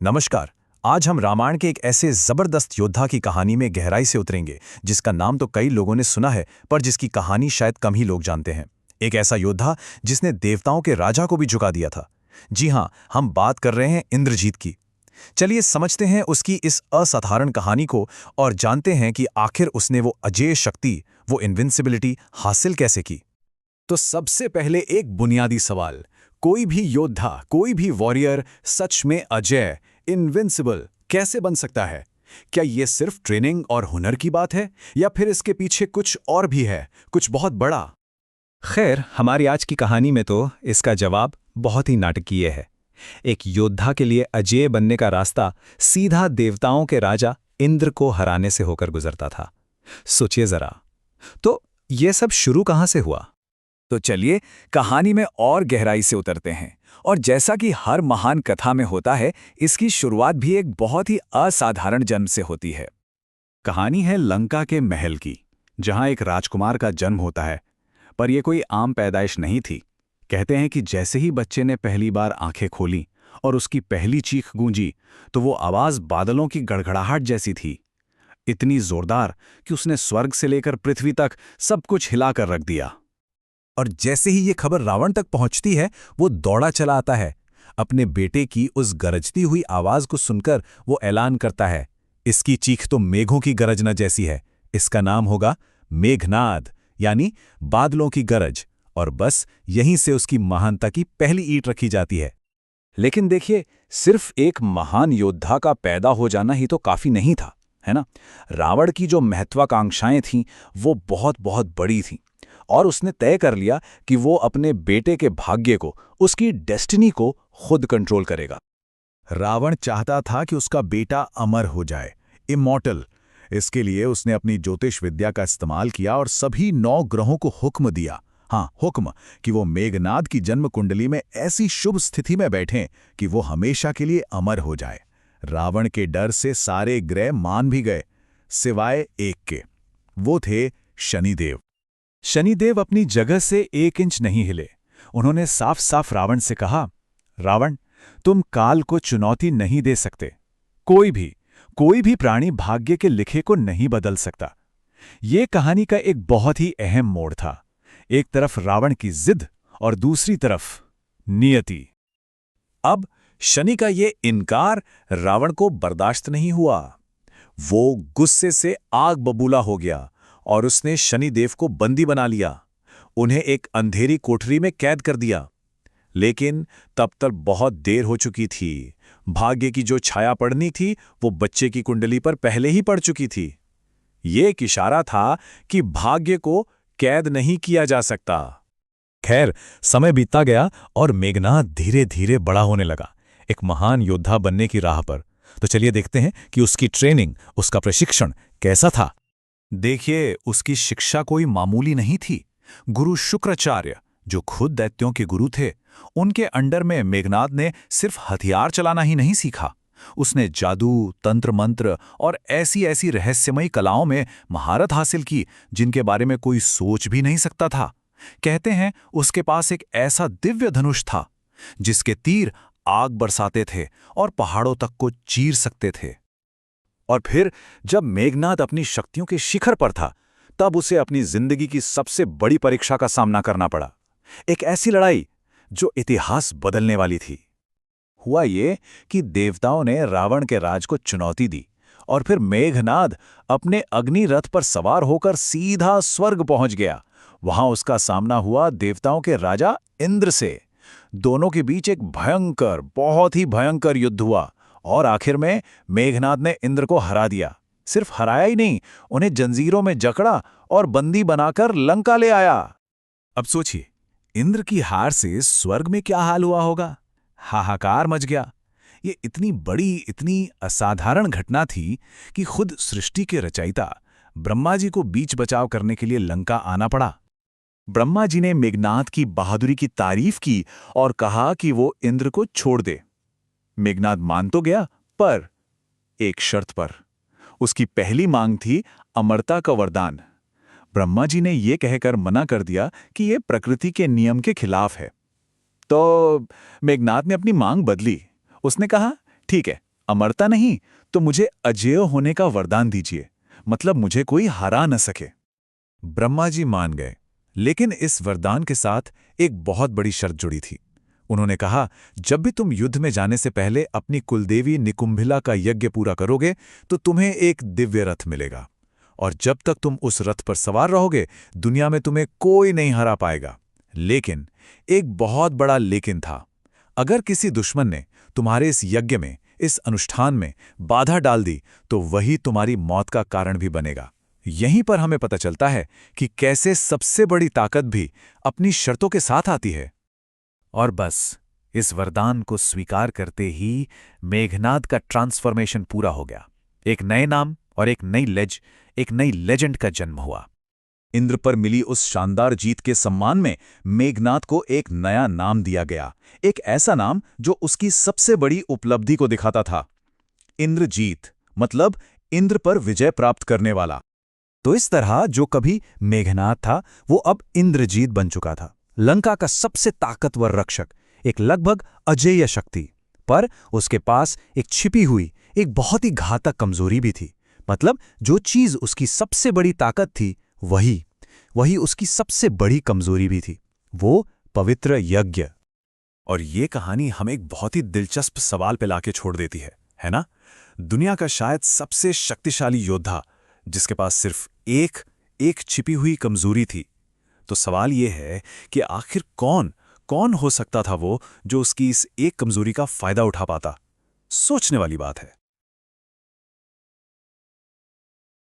नमस्कार। आज हम रामायण के एक ऐसे जबरदस्त योद्धा की कहानी में गहराई से उतरेंगे जिसका नाम तो कई लोगों ने सुना है, पर जिसकी कहानी शायद कम ही लोग जानते हैं। एक ऐसा योद्धा जिसने देवताओं के राजा को भी झुका दिया था। जी हां, हम बात कर रहे हैं इंद्रजीत की। चलिए समझते हैं उसकी इस असाधारण कहानी को और जानते हैं कि आखिर उसने वो अजेय शक्ति, वो इनविंसिबिलिटी हासिल कैसे की। तो सबसे पहले एक बुनियादी सवाल, कोई भी योद्धा, कोई भी वॉरियर सच में अजेय, इनविंसिबल कैसे बन सकता है? क्या ये सिर्फ ट्रेनिंग और हुनर की बात है, या फिर इसके पीछे कुछ और भी है, कुछ बहुत बड़ा? खैर, हमारी आज की कहानी में तो इसका जवाब बहुत ही नाटकीय है। एक योद्धा के लिए अजेय बनने का रास्ता सीधा देवताओं के राजा इंद्र को हराने से होकर गुजरता था। सोचिए जरा, तो ये सब शुरू कहां से हुआ? तो चलिए कहानी में और गहराई से उतरते हैं। और जैसा कि हर महान कथा में होता है, इसकी शुरुआत भी एक बहुत ही असाधारण जन्म से होती है। कहानी है लंका के महल की, जहां एक राजकुमार का जन्म होता है। पर यह कोई आम पैदाइश नहीं थी। कहते हैं कि जैसे ही बच्चे ने पहली बार आंखें खोली और उसकी पहली चीख गूंजी, तो वो आवाज बादलों की गड़गड़ाहट जैसी थी। इतनी जोरदार कि उसने स्वर्ग से लेकर पृथ्वी तक सब कुछ हिलाकर रख दिया। और जैसे ही ये खबर रावण तक पहुंचती है, वो दौड़ा चला आता है। अपने बेटे की उस गरजती हुई आवाज को सुनकर वो ऐलान करता है, इसकी चीख तो मेघों की गरजना जैसी है, इसका नाम होगा मेघनाद, यानी बादलों की गरज। और बस यहीं से उसकी महानता की पहली ईंट रखी जाती है। लेकिन देखिए, सिर्फ एक महान योद्धा का पैदा हो जाना ही तो काफी नहीं था, है ना? रावण की जो महत्वाकांक्षाएं थीं, वो बहुत बहुत बड़ी थीं। और उसने तय कर लिया कि वो अपने बेटे के भाग्य को, उसकी डेस्टिनी को खुद कंट्रोल करेगा। रावण चाहता था कि उसका बेटा अमर हो जाए, इमॉर्टल। इसके लिए उसने अपनी ज्योतिष विद्या का इस्तेमाल किया और सभी 9 ग्रहों को हुक्म दिया, हाँ हुक्म, कि वो मेघनाद की जन्म कुंडली में ऐसी शुभ स्थिति में बैठें कि वो हमेशा के लिए अमर हो जाए। रावण के डर से सारे ग्रह मान भी गए, सिवाय एक के। वो थे शनिदेव। शनिदेव अपनी जगह से 1 इंच नहीं हिले। उन्होंने साफ साफ रावण से कहा, रावण, तुम काल को चुनौती नहीं दे सकते। कोई भी प्राणी भाग्य के लिखे को नहीं बदल सकता। ये कहानी का एक बहुत ही अहम मोड़ था। एक तरफ रावण की जिद और दूसरी तरफ नियति। अब शनि का ये इनकार रावण को बर्दाश्त नहीं हुआ। वो गुस्से से आग बबूला हो गया और उसने शनिदेव को बंदी बना लिया। उन्हें एक अंधेरी कोठरी में कैद कर दिया। लेकिन तब तक बहुत देर हो चुकी थी। भाग्य की जो छाया पड़नी थी, वो बच्चे की कुंडली पर पहले ही पड़ चुकी थी। ये एक इशारा था कि भाग्य को कैद नहीं किया जा सकता। खैर, समय बीतता गया और मेघनाद धीरे धीरे बड़ा होने लगा, एक महान योद्धा बनने की राह पर। तो चलिए देखते हैं कि उसकी ट्रेनिंग, उसका प्रशिक्षण कैसा था। देखिए, उसकी शिक्षा कोई मामूली नहीं थी। गुरु शुक्राचार्य, जो खुद दैत्यों के गुरु थे, उनके अंडर में मेघनाद ने सिर्फ हथियार चलाना ही नहीं सीखा। उसने जादू, तंत्र मंत्र और ऐसी ऐसी रहस्यमयी कलाओं में महारत हासिल की जिनके बारे में कोई सोच भी नहीं सकता था। कहते हैं उसके पास एक ऐसा दिव्य धनुष था जिसके तीर आग बरसाते थे और पहाड़ों तक को चीर सकते थे। और फिर जब मेघनाद अपनी शक्तियों के शिखर पर था, तब उसे अपनी जिंदगी की सबसे बड़ी परीक्षा का सामना करना पड़ा। एक ऐसी लड़ाई जो इतिहास बदलने वाली थी। हुआ ये कि देवताओं ने रावण के राज को चुनौती दी और फिर मेघनाद अपने अग्नि रथ पर सवार होकर सीधा स्वर्ग पहुंच गया। वहां उसका सामना हुआ देवताओं के राजा इंद्र से। दोनों के बीच एक भयंकर, बहुत ही भयंकर युद्ध हुआ और आखिर में मेघनाद ने इंद्र को हरा दिया। सिर्फ हराया ही नहीं, उन्हें जंजीरों में जकड़ा और बंदी बनाकर लंका ले आया। अब सोचिए, इंद्र की हार से स्वर्ग में क्या हाल हुआ होगा। हाहाकार मच गया। ये इतनी बड़ी, इतनी असाधारण घटना थी कि खुद सृष्टि के रचयिता ब्रह्मा जी को बीच बचाव करने के लिए लंका आना पड़ा। ब्रह्मा जी ने मेघनाद की बहादुरी की तारीफ की और कहा कि वो इंद्र को छोड़ दे। मेघनाद मान तो गया, पर एक शर्त पर। उसकी पहली मांग थी अमरता का वरदान। ब्रह्मा जी ने यह कहकर मना कर दिया कि यह प्रकृति के नियम के खिलाफ है। तो मेघनाद ने अपनी मांग बदली। उसने कहा, ठीक है, अमरता नहीं तो मुझे अजेय होने का वरदान दीजिए, मतलब मुझे कोई हरा न सके। ब्रह्मा जी मान गए, लेकिन इस वरदान के साथ एक बहुत बड़ी शर्त जुड़ी थी। उन्होंने कहा, जब भी तुम युद्ध में जाने से पहले अपनी कुलदेवी निकुंभिला का यज्ञ पूरा करोगे तो तुम्हें एक दिव्य रथ मिलेगा, और जब तक तुम उस रथ पर सवार रहोगे दुनिया में तुम्हें कोई नहीं हरा पाएगा। लेकिन एक बहुत बड़ा लेकिन था। अगर किसी दुश्मन ने तुम्हारे इस यज्ञ में, इस अनुष्ठान में बाधा डाल दी तो वही तुम्हारी मौत का कारण भी बनेगा। यहीं पर हमें पता चलता है कि कैसे सबसे बड़ी ताकत भी अपनी शर्तों के साथ आती है। और बस इस वरदान को स्वीकार करते ही मेघनाद का ट्रांसफॉर्मेशन पूरा हो गया। एक नए नाम और एक नई लेजेंड का जन्म हुआ। इंद्र पर मिली उस शानदार जीत के सम्मान में मेघनाद को एक नया नाम दिया गया, एक ऐसा नाम जो उसकी सबसे बड़ी उपलब्धि को दिखाता था। इंद्रजीत, मतलब इंद्र पर विजय प्राप्त करने वाला। तो इस तरह जो कभी मेघनाद था वो अब इंद्रजीत बन चुका था, लंका का सबसे ताकतवर रक्षक, एक लगभग अजेय शक्ति। पर उसके पास एक छिपी हुई, एक बहुत ही घातक कमजोरी भी थी। मतलब जो चीज उसकी सबसे बड़ी ताकत थी वही उसकी सबसे बड़ी कमजोरी भी थी, वो पवित्र यज्ञ। और ये कहानी हमें एक बहुत ही दिलचस्प सवाल पे लाके छोड़ देती है ना? दुनिया का शायद सबसे शक्तिशाली योद्धा, जिसके पास सिर्फ एक छिपी हुई कमजोरी थी। तो सवाल ये है कि आखिर कौन हो सकता था वो जो उसकी इस एक कमजोरी का फायदा उठा पाता? सोचने वाली बात है।